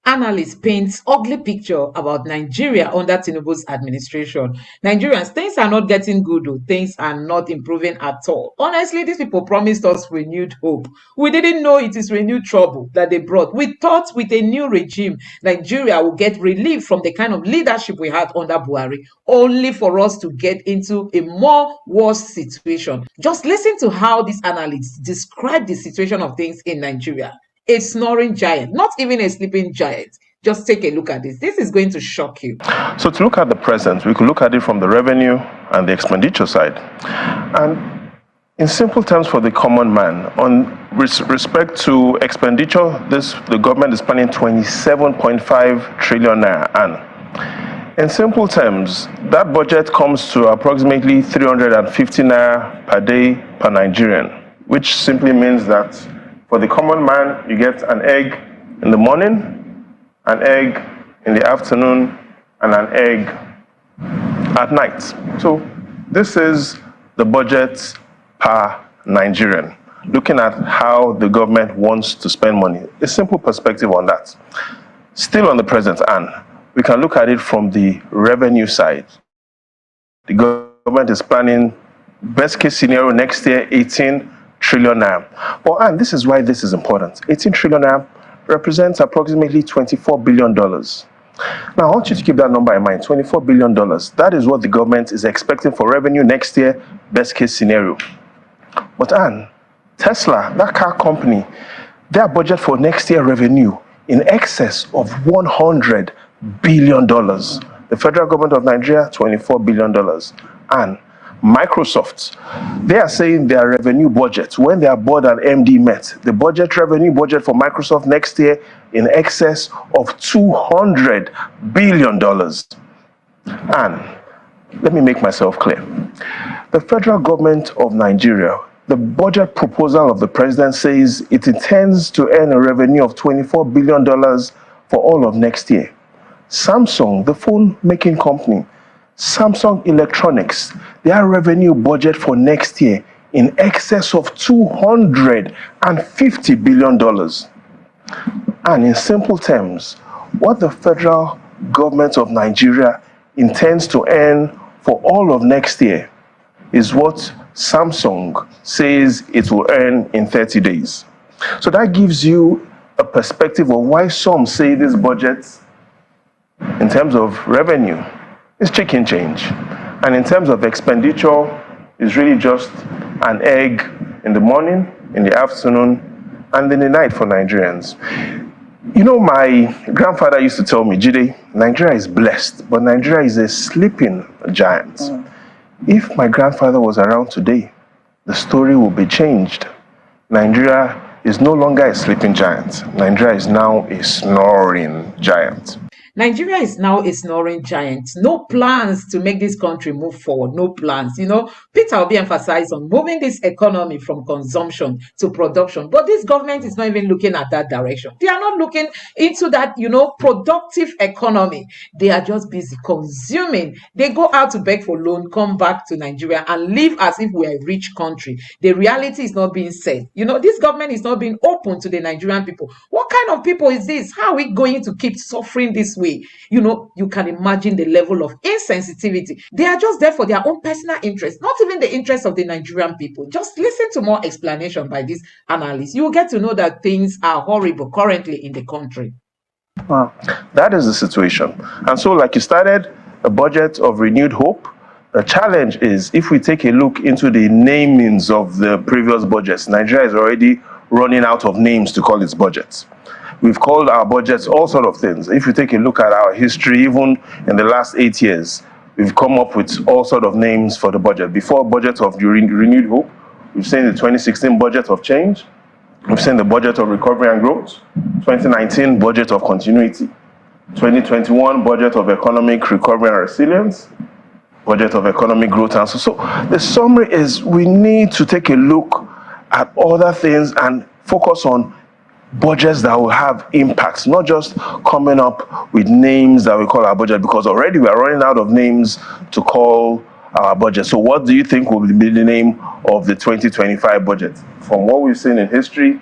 Analyst paints ugly picture about Nigeria under Tinubu's administration. Nigerians, things are not getting good, though. Things are not improving at all. Honestly, these people promised us renewed hope. We didn't know it is renewed trouble that they brought. We thought with a new regime, Nigeria will get relief from the kind of leadership we had under Buhari, only for us to get into a more worse situation. Just listen to how these analysts describe the situation of things in Nigeria. A snoring giant, not even a sleeping giant. Just take a look at this. This is going to shock you. So to look at the present, we could look at it from the revenue and the expenditure side. And in simple terms for the common man, on respect to expenditure, the government is planning 27.5 trillion naira. And in simple terms, that budget comes to approximately 350 naira per day per Nigerian, which simply means that for the common man, you get an egg in the morning, an egg in the afternoon, and an egg at night. So this is the budget per Nigerian, looking at how the government wants to spend money. A simple perspective on that. Still on the present, and we can look at it from the revenue side. The government is planning best case scenario next year, 18 trillion naira. And this is why this is important. 18 trillion naira represents approximately $24 billion. Now, I want you to keep that number in mind, $24 billion. That is what the government is expecting for revenue next year, best case scenario. But Anne, Tesla, that car company, their budget for next year revenue in excess of $100 billion. The federal government of Nigeria, $24 billion. And Microsoft, they are saying their revenue budget, when their board and MD met, the revenue budget for Microsoft next year in excess of $200 billion. And let me make myself clear. The federal government of Nigeria, the budget proposal of the president says it intends to earn a revenue of $24 billion for all of next year. Samsung, the phone making company, Samsung Electronics, their revenue budget for next year in excess of $250 billion. And in simple terms, what the federal government of Nigeria intends to earn for all of next year is what Samsung says it will earn in 30 days. So that gives you a perspective of why some say this budget, in terms of revenue, is chicken change. And in terms of expenditure, is really just an egg in the morning, in the afternoon, and in the night for Nigerians. You know, my grandfather used to tell me, Jide, Nigeria is blessed, but Nigeria is a sleeping giant. If my grandfather was around today, the story will be changed. Nigeria is no longer a sleeping giant. Nigeria is now a snoring giant. Nigeria is now a snoring giant. No plans to make this country move forward. No plans. Peter Obi emphasized on moving this economy from consumption to production. But this government is not even looking at that direction. They are not looking into that, productive economy. They are just busy consuming. They go out to beg for loan, come back to Nigeria and live as if we're a rich country. The reality is not being said. This government is not being open to the Nigerian people. What kind of people is this? How are we going to keep suffering this way? You can imagine the level of insensitivity. They are just there for their own personal interest, not even the interest of the Nigerian people. Just listen to more explanation by these analysts. You will get to know that things are horrible currently in the country. Wow. That is the situation. And so, like you started, a budget of renewed hope. The challenge is, if we take a look into the namings of the previous budgets, Nigeria is already running out of names to call its budgets. We've called our budgets all sorts of things. If you take a look at our history, even in the last 8 years, we've come up with all sorts of names for the budget. Before budget of renewed hope, we've seen the 2016 budget of change. We've seen the budget of recovery and growth. 2019 budget of continuity. 2021 budget of economic recovery and resilience. Budget of economic growth. And so the summary is we need to take a look at other things and focus on budgets that will have impacts, not just coming up with names that we call our budget, because already we are running out of names to call our budget. So what do you think will be the name of the 2025 budget? From what we've seen in history,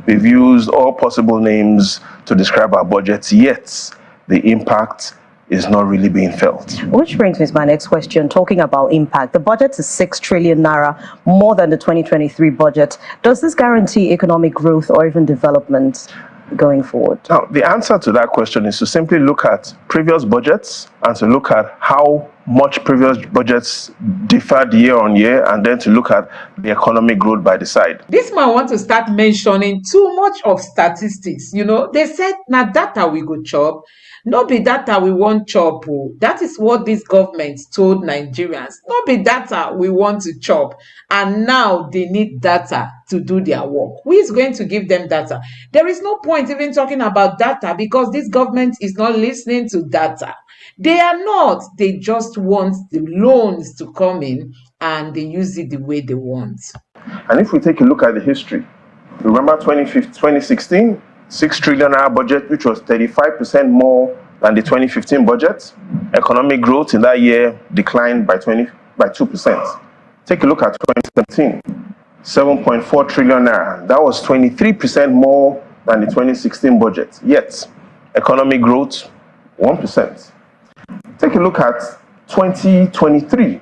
We've used all possible names to describe our budgets, yet the impact is not really being felt. Which brings me to my next question, talking about impact. The budget is 6 trillion naira, more than the 2023 budget. Does this guarantee economic growth or even development going forward? Now, the answer to that question is to simply look at previous budgets and to look at how much previous budgets differed year on year, and then to look at the economic growth by the side. This man want to start mentioning too much of statistics. They said, now data we go chop. No be data we want chop. That is what this government told Nigerians. No be data we want to chop. And now they need data to do their work. Who is going to give them data? There is no point even talking about data because this government is not listening to data. They are not. They just want the loans to come in and they use it the way they want. And if we take a look at the history, remember 2016, 6 trillion naira budget, which was 35% more than the 2015 budget. Economic growth in that year declined by 2%. Take a look at 2017, 7.4 trillion naira. That was 23% more than the 2016 budget. Yet, economic growth, 1%. Take a look at 2023,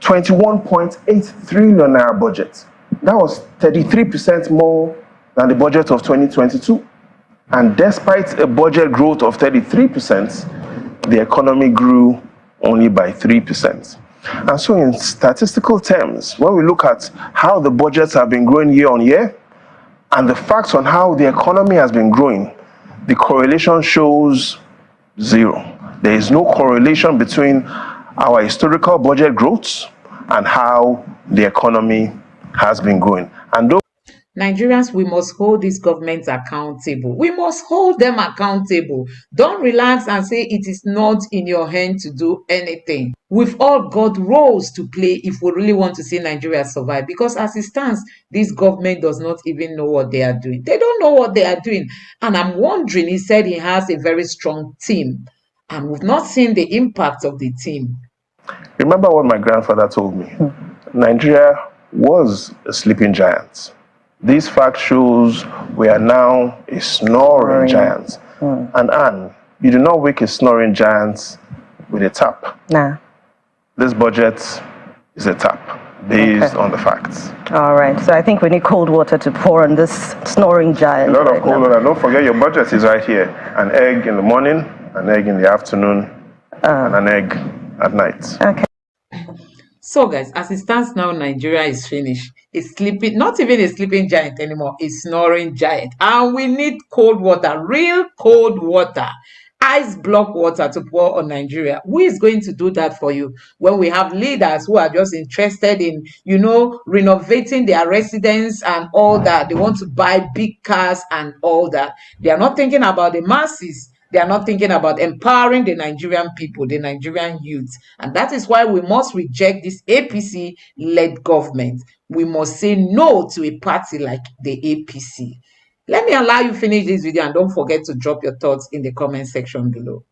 21.8 trillion naira budget. That was 33% more than the budget of 2022. And despite a budget growth of 33%, the economy grew only by 3%. And so in statistical terms, when we look at how the budgets have been growing year on year, and the facts on how the economy has been growing, the correlation shows zero. There is no correlation between our historical budget growth and how the economy has been growing. And those Nigerians, we must hold this government accountable. We must hold them accountable. Don't relax and say it is not in your hand to do anything. We've all got roles to play if we really want to see Nigeria survive. Because as it stands, this government does not even know what they are doing. They don't know what they are doing. And I'm wondering, he said he has a very strong team. And we've not seen the impact of the team. Remember what my grandfather told me. Nigeria was a sleeping giant. This fact shows we are now a snoring giant. And Anne, you do not wake a snoring giant with a tap. Nah. This budget is a tap based on the facts. All right. So I think we need cold water to pour on this snoring giant. A lot of cold water. Don't forget your budget is right here. An egg in the morning, an egg in the afternoon, and an egg at night. Okay. So guys, as it stands now, Nigeria is finished. It's sleeping, not even a sleeping giant anymore, a snoring giant. And we need cold water, real cold water, ice block water to pour on Nigeria. Who is going to do that for you when we have leaders who are just interested in, renovating their residence and all that? They want to buy big cars and all that. They are not thinking about the masses. They are not thinking about empowering the Nigerian people, the Nigerian youth. And that is why we must reject this APC-led government. We must say no to a party like the APC. Let me allow you finish this video and don't forget to drop your thoughts in the comment section below.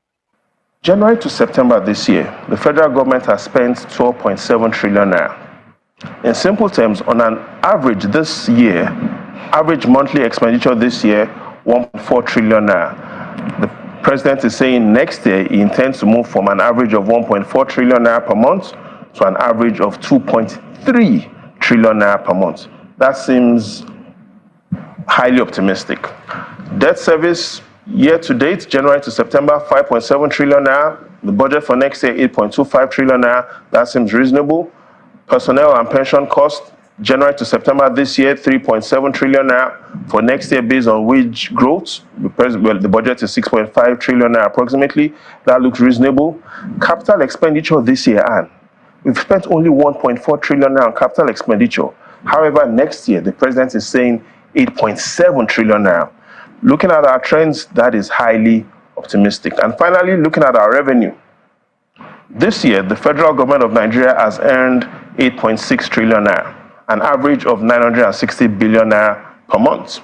January to September this year, the federal government has spent 12.7 trillion naira. In simple terms, on an average this year, average monthly expenditure this year, 1.4 trillion naira. The President is saying next year he intends to move from an average of 1.4 trillion naira per month to an average of 2.3 trillion naira per month. That seems highly optimistic. Debt service year to date, January to September, 5.7 trillion naira. The budget for next year, 8.25 trillion naira. That seems reasonable. Personnel and pension costs, January to September this year, 3.7 trillion naira. For next year, based on wage growth, the budget is 6.5 trillion naira approximately. That looks reasonable. Capital expenditure this year, and we've spent only 1.4 trillion naira on capital expenditure. However, next year, the president is saying 8.7 trillion naira. Looking at our trends, that is highly optimistic. And finally, looking at our revenue. This year, the federal government of Nigeria has earned 8.6 trillion naira, an average of 960 billion naira per month.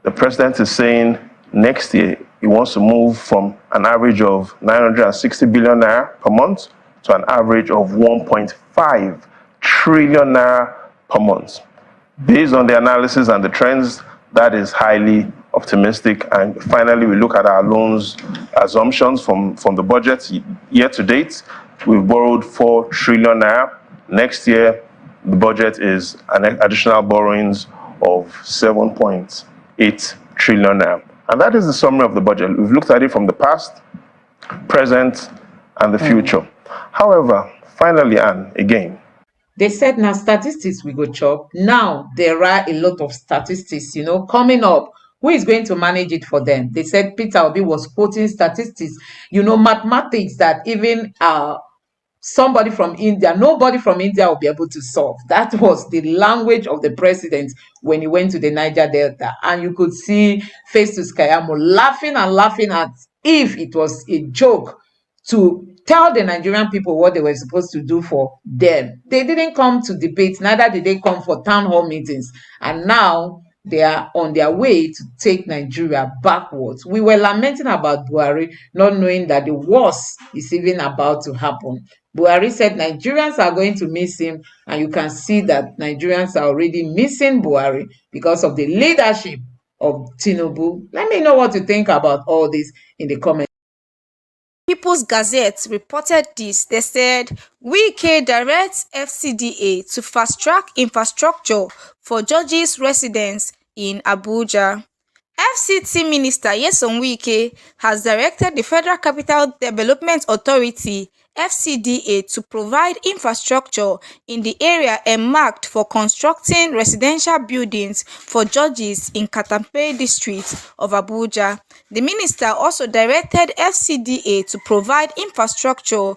The president is saying next year he wants to move from an average of 960 billion naira per month to an average of 1.5 trillion naira per month. Based on the analysis and the trends, That is highly optimistic. And finally, we look at our loans assumptions from the budget. Year to date, we've borrowed 4 trillion naira. Next year, the budget is an additional borrowings of 7.8 trillion naira. And that is the summary of the budget. We've looked at it from the past, present, and the future. However, finally, and again, they said now statistics we go chop. Now there are a lot of statistics, coming up. Who is going to manage it for them? They said Peter Obi was quoting statistics, mathematics that even somebody from India, nobody from India will be able to solve. That was the language of the president when he went to the Niger Delta. And you could see Festus Kayamo laughing and laughing at if it was a joke to tell the Nigerian people what they were supposed to do for them. They didn't come to debate, neither did they come for town hall meetings. And now they are on their way to take Nigeria backwards. We were lamenting about Buhari, not knowing that the worst is even about to happen. Buhari said Nigerians are going to miss him, and you can see that Nigerians are already missing Buhari because of the leadership of Tinubu. Let me know what you think about all this in the comments. People's Gazette reported this. They said, Wike directs FCDA to fast-track infrastructure for judges' residence in Abuja. FCT Minister Nyesom Wike has directed the Federal Capital Development Authority (FCDA) to provide infrastructure in the area earmarked for constructing residential buildings for judges in Katampe district of Abuja. The minister also directed FCDA to provide infrastructure,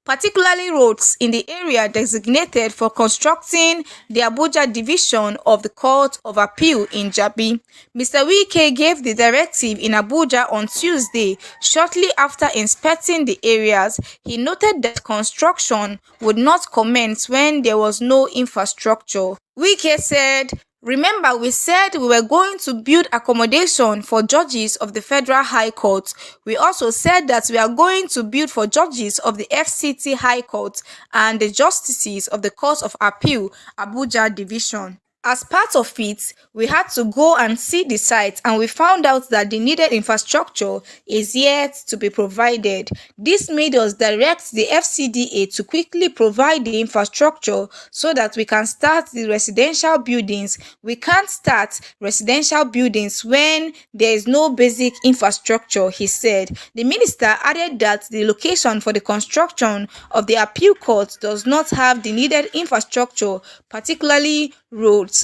particularly roads, in the area designated for constructing the Abuja division of the Court of Appeal in Jabi. Mr. Wike gave the directive in Abuja on Tuesday, shortly after inspecting the areas. He noted that construction would not commence when there was no infrastructure. Wike said, "Remember, we said we were going to build accommodation for judges of the Federal High Court. We also said that we are going to build for judges of the FCT High Court and the justices of the Court of Appeal, Abuja Division. As part of it, we had to go and see the site, and we found out that the needed infrastructure is yet to be provided. This made us direct the FCDA to quickly provide the infrastructure so that we can start the residential buildings. We can't start residential buildings when there is no basic infrastructure," he said. The minister added that the location for the construction of the appeal court does not have the needed infrastructure, particularly roads.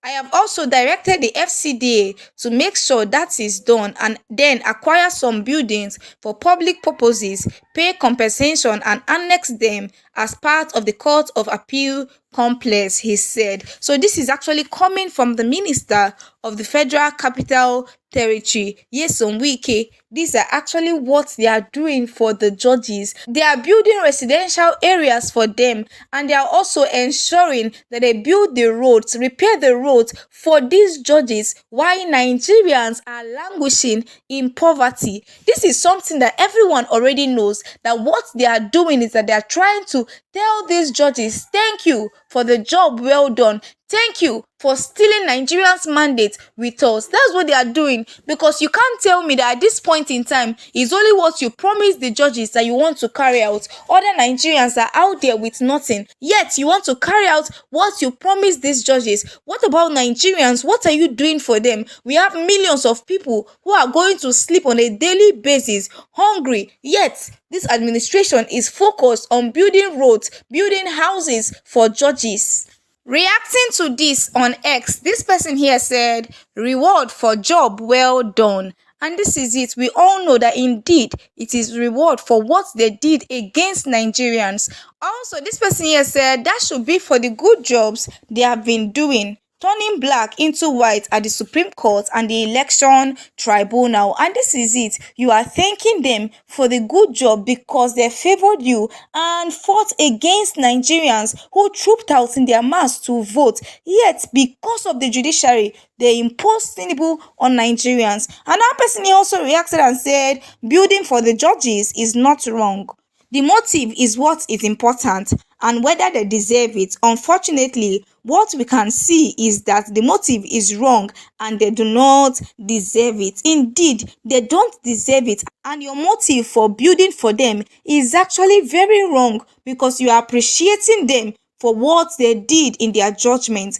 "I have also directed the FCDA to make sure that is done and then acquire some buildings for public purposes, pay compensation and annex them as part of the Court of Appeal complex," he said. So this is actually coming from the Minister of the Federal Capital Territory, Nyesom Wike. These are actually what they are doing for the judges. They are building residential areas for them, and they are also ensuring that they build the roads, repair the roads for these judges while Nigerians are languishing in poverty. This is something that everyone already knows, that what they are doing is that they are trying to tell these judges, thank you for the job well done. Thank you for stealing Nigerians' mandate with us. That's what they are doing, because you can't tell me that at this point in time, it's only what you promised the judges that you want to carry out. Other Nigerians are out there with nothing, yet you want to carry out what you promised these judges. What about Nigerians? What are you doing for them? We have millions of people who are going to sleep on a daily basis, hungry, yet this administration is focused on building roads, building houses for judges. Reacting to this on X, this person here said, "Reward for job well done." And this is it. We all know that indeed it is reward for what they did against Nigerians. Also, this person here said that should be for the good jobs they have been doing, turning black into white at the Supreme Court and the Election Tribunal. And this is it. You are thanking them for the good job because they favored you and fought against Nigerians who trooped out in their mass to vote. Yet, because of the judiciary, they imposed Tinubu on Nigerians. Another person also reacted and said, "Building for the judges is not wrong. The motive is what is important and whether they deserve it. Unfortunately, what we can see is that the motive is wrong and they do not deserve it. Indeed, they don't deserve it. And your motive for building for them is actually very wrong because you are appreciating them for what they did in their judgment.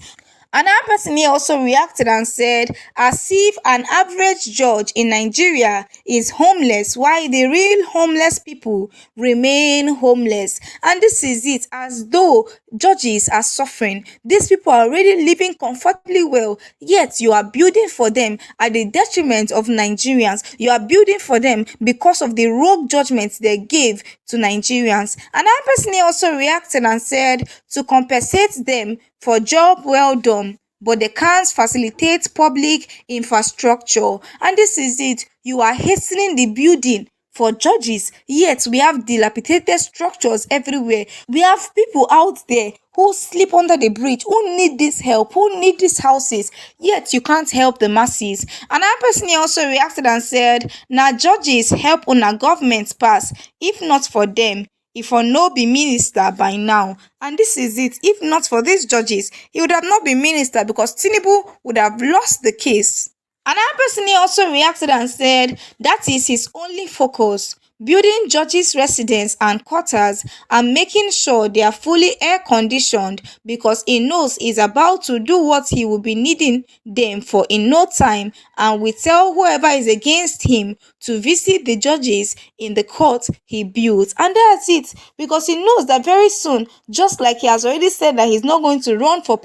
Another person here also reacted and said, as if an average judge in Nigeria is homeless while the real homeless people remain homeless. And this is it, as though judges are suffering. These people are already living comfortably well, yet you are building for them at the detriment of Nigerians. You are building for them because of the rogue judgments they gave to Nigerians. Another person here also reacted and said, to compensate them for job well done, but they can't facilitate public infrastructure. And this is it. You are hastening the building for judges, yet we have dilapidated structures everywhere. We have people out there who sleep under the bridge, who need this help, who need these houses, yet you can't help the masses. Another person here also reacted and said, now judges help una government pass, if not for them, if for no be minister by now. And this is it. If not for these judges, he would have not been minister because Tinubu would have lost the case. Another person here also reacted and said that is his only focus, building judges' residence and quarters and making sure they are fully air-conditioned because he knows he's about to do what he will be needing them for in no time, and will tell whoever is against him to visit the judges in the court he built. And that's it, because he knows that very soon, just like he has already said that he's not going to run for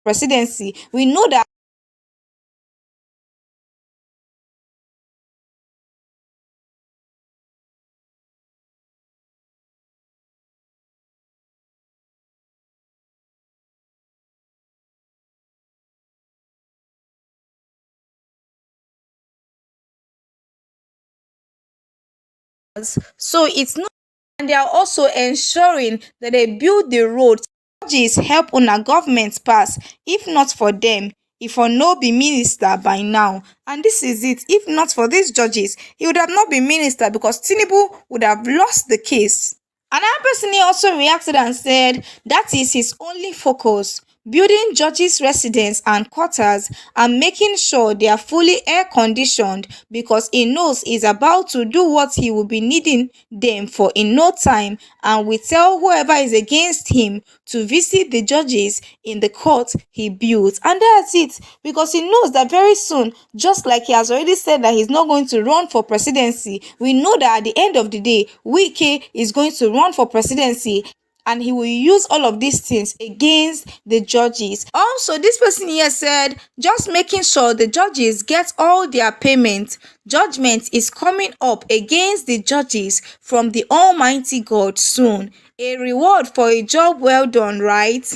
presidency, we know that so it's not, and they are also ensuring that they build the roads. Judges help una government pass, if not for them, if for no be minister by now. And this is it. If not for these judges, he would have not been minister because Tinubu would have lost the case. Another person here also reacted and said that is his only focus, building judges' residence and quarters and making sure they are fully air-conditioned because he knows he's about to do what he will be needing them for in no time, and will tell whoever is against him to visit the judges in the court he built. And that's it, because he knows that very soon, just like he has already said that he's not going to run for presidency, we know that at the end of the day, Wike is going to run for presidency, and he will use all of these things against the judges. Also, this person here said, just making sure the judges get all their payment. Judgment is coming up against the judges from the Almighty God soon. A reward for a job well done, right?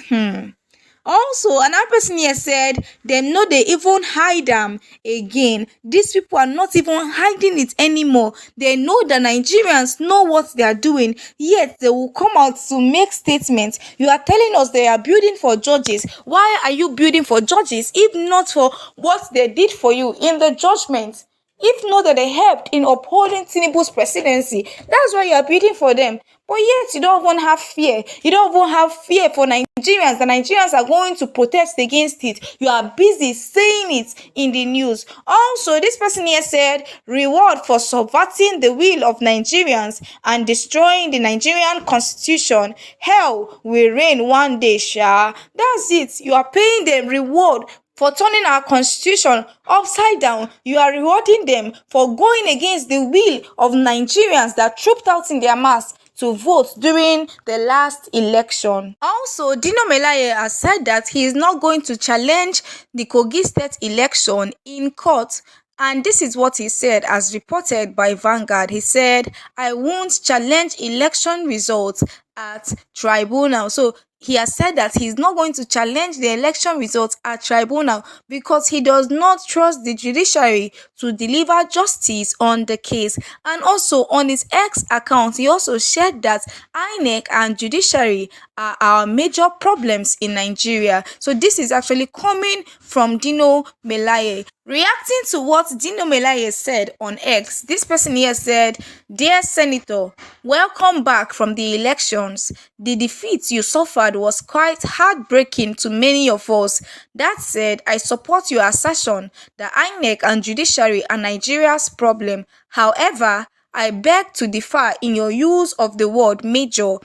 Also, another person here said, them no they even hide them again. These people are not even hiding it anymore. They know that Nigerians know what they are doing, yet they will come out to make statements. You are telling us they are building for judges. Why are you building for judges if not for what they did for you in the judgment? If not that they helped in upholding Tinubu's presidency, that's why you are building for them. But yet you don't even have fear. You don't even have fear for Nigerians. The Nigerians are going to protest against it. You are busy saying it in the news. Also, this person here said, reward for subverting the will of Nigerians and destroying the Nigerian constitution. Hell will reign one day, Sha. That's it. You are paying them reward for turning our constitution upside down. You are rewarding them for going against the will of Nigerians that trooped out in their mass to vote during the last election. Also, Dino Melaye has said that he is not going to challenge the Kogi State election in court. And this is what he said, as reported by Vanguard. He said, I won't challenge election results at tribunal. So he has said that he's not going to challenge the election results at tribunal because he does not trust the judiciary to deliver justice on the case. And also on his X account, he also shared that INEC and judiciary are our major problems in Nigeria. So this is actually coming from Dino Melaye. Reacting to what Dino Melaye said on X, this person here said, "Dear Senator, welcome back from the elections. The defeat you suffered was quite heartbreaking to many of us. That said, I support your assertion that INEC and judiciary are Nigeria's problem. However, I beg to differ in your use of the word major.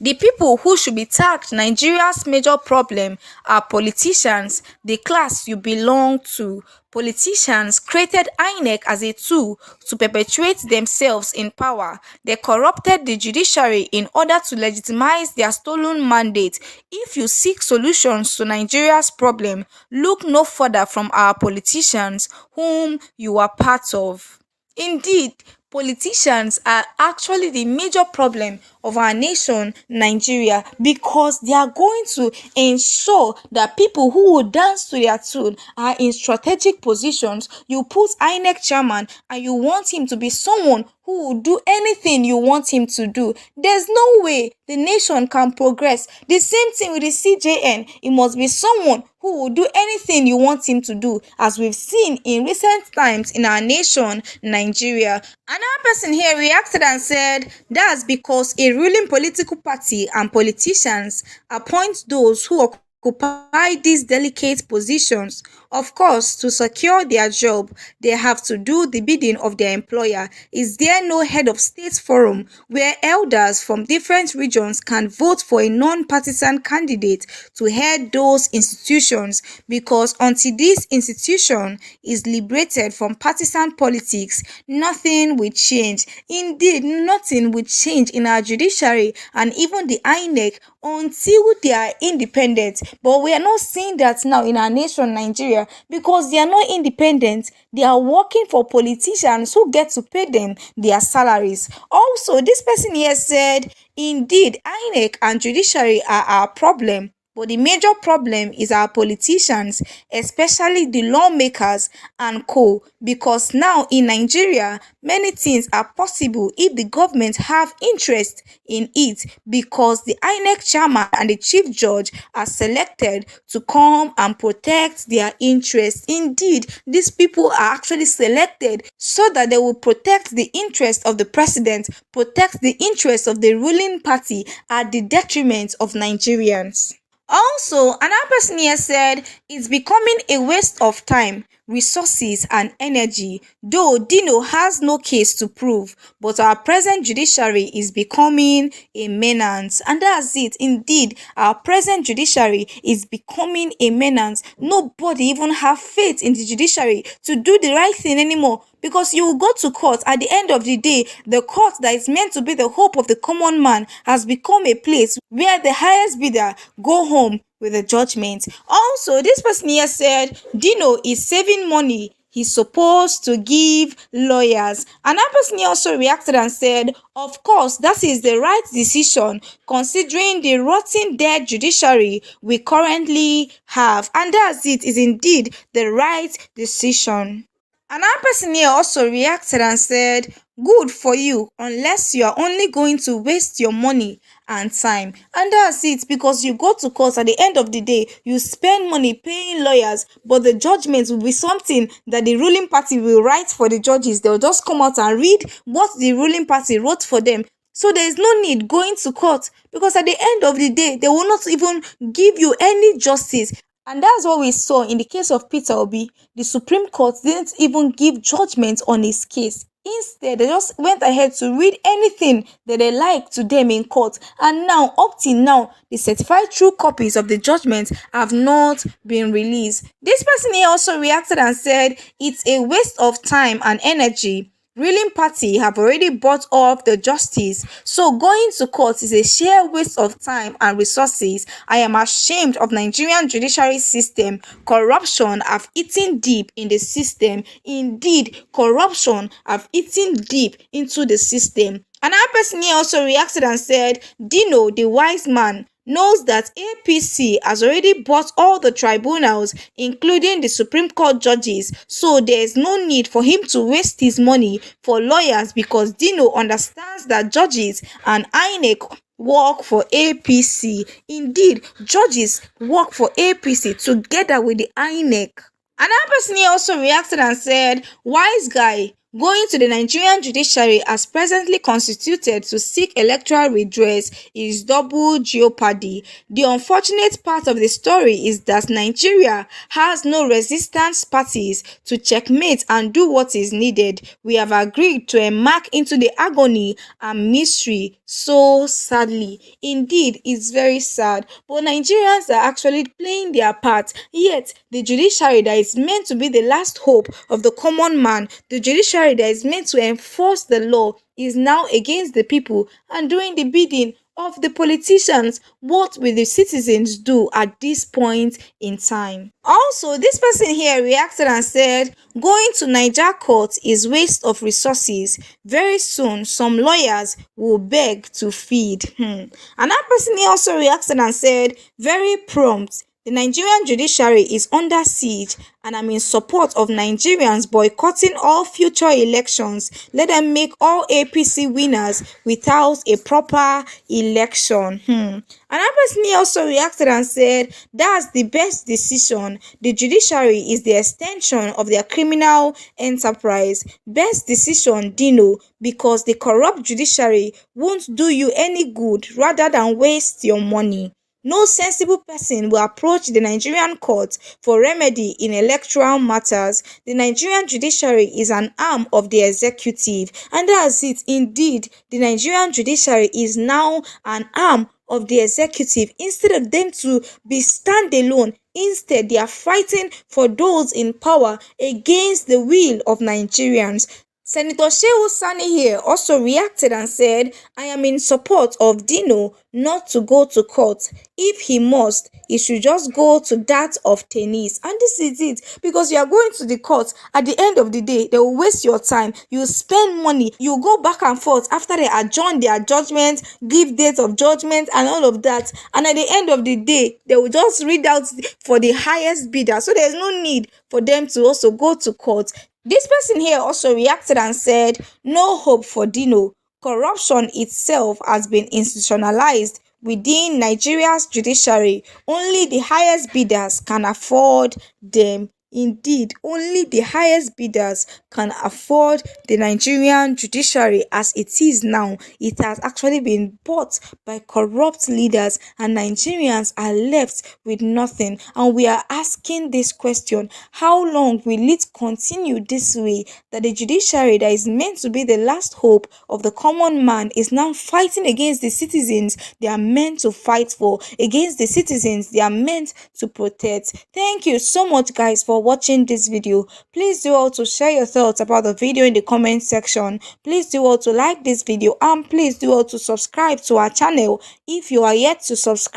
The people who should be tagged Nigeria's major problem are politicians, the class you belong to. Politicians created INEC as a tool to perpetuate themselves in power. They corrupted the judiciary in order to legitimize their stolen mandate. If you seek solutions to Nigeria's problem, look no further from our politicians, whom you are part of." Indeed, politicians are actually the major problem of our nation, Nigeria, because they are going to ensure that people who will dance to their tune are in strategic positions. You put INEC chairman and you want him to be someone who will do anything you want him to do. There's no way the nation can progress. The same thing with the CJN. It must be someone who will do anything you want him to do, as we've seen in recent times in our nation, Nigeria. Another person here reacted and said, "That's because a ruling political party and politicians appoint those who occupy these delicate positions. Of course, to secure their job, they have to do the bidding of their employer. Is there no head of state forum where elders from different regions can vote for a non-partisan candidate to head those institutions? Because until this institution is liberated from partisan politics, nothing will change." Indeed, nothing will change in our judiciary and even the INEC until they are independent. But we are not seeing that now in our nation, Nigeria, because they are not independent. They are working for politicians who get to pay them their salaries. Also, this person here said, "Indeed, INEC and judiciary are our problem. But the major problem is our politicians, especially the lawmakers and co. Because now in Nigeria, many things are possible if the government have interest in it, because the INEC chairman and the chief judge are selected to come and protect their interests." Indeed, these people are actually selected so that they will protect the interest of the president, protect the interest of the ruling party at the detriment of Nigerians. Also, another person here said, "It's becoming a waste of time, resources and energy, though Dino has no case to prove, but our present judiciary is becoming a menace." And that's it. Indeed, our present judiciary is becoming a menace. Nobody even have faith in the judiciary to do the right thing anymore, because you will go to court. At the end of the day, the court that is meant to be the hope of the common man has become a place where the highest bidder go home with a judgment. Also, this person here said, "Dino is saving money he's supposed to give lawyers." Another person here also reacted and said, "Of course, that is the right decision considering the rotten dead judiciary we currently have." And that's it, is indeed the right decision. Another person here also reacted and said, "Good for you, unless you are only going to waste your money and time." And that's it, because you go to court, at the end of the day, you spend money paying lawyers, but the judgment will be something that the ruling party will write for the judges. They'll just come out and read what the ruling party wrote for them. So there is no need going to court, because at the end of the day, they will not even give you any justice. And that's what we saw in the case of Peter Obi. The Supreme Court didn't even give judgment on his case. Instead, they just went ahead to read anything that they liked to them in court. And now, up till now, the certified true copies of the judgment have not been released. This person here also reacted and said, "It's a waste of time and energy. Ruling party have already bought off the justice, so going to court is a sheer waste of time and resources. I am ashamed of Nigerian judiciary system. Corruption have eaten deep in the system." Indeed, corruption have eaten deep into the system. Another person here also reacted and said, "Dino, the wise man, knows that APC has already bought all the tribunals, including the Supreme Court judges, so there is no need for him to waste his money for lawyers because Dino understands that judges and INEC work for APC. Indeed, judges work for APC together with the INEC. Another person here also reacted and said, "Wise guy, going to the Nigerian judiciary as presently constituted to seek electoral redress is double jeopardy. The unfortunate part of the story is that Nigeria has no resistance parties to checkmate and do what is needed. We have agreed to embark into the agony and misery so sadly." Indeed, it's very sad, but Nigerians are actually playing their part. Yet, the judiciary that is meant to be the last hope of the common man, the judiciary that is meant to enforce the law, is now against the people and doing the bidding of the politicians. What will the citizens do at this point in time? Also, this person here reacted and said, "Going to Niger court is waste of resources. Very soon, some lawyers will beg to feed." Another person here also reacted and said, "Very prompt. The Nigerian judiciary is under siege and I'm in support of Nigerians boycotting all future elections. Let them make all APC winners without a proper election." Another person here also reacted and said, "That's the best decision. The judiciary is the extension of their criminal enterprise. Best decision, Dino, because the corrupt judiciary won't do you any good rather than waste your money. No sensible person will approach the Nigerian court for remedy in electoral matters. The Nigerian judiciary is an arm of the executive." And that's it. Indeed, the Nigerian judiciary is now an arm of the executive. Instead of them to be standalone, instead they are fighting for those in power against the will of Nigerians. Senator Shehu Sani here also reacted and said, "I am in support of Dino not to go to court. If he must, he should just go to that of tennis." And this is it, because you are going to the court. At the end of the day, they will waste your time. You spend money. You go back and forth after they adjourn their judgment, give dates of judgment and all of that. And at the end of the day, they will just read out for the highest bidder. So there's no need for them to also go to court. This person here also reacted and said, "No hope for Dino. Corruption itself has been institutionalized within Nigeria's judiciary. Only the highest bidders can afford them." Indeed, only the highest bidders can afford the Nigerian judiciary as it is now. It has actually been bought by corrupt leaders and Nigerians are left with nothing. And we are asking this question, how long will it continue this way, that the judiciary that is meant to be the last hope of the common man is now fighting against the citizens they are meant to fight for, against the citizens they are meant to protect? Thank you so much, guys, for watching this video. Please do also share your thoughts about the video in the comment section. Please do also like this video and please do also subscribe to our channel if you are yet to subscribe.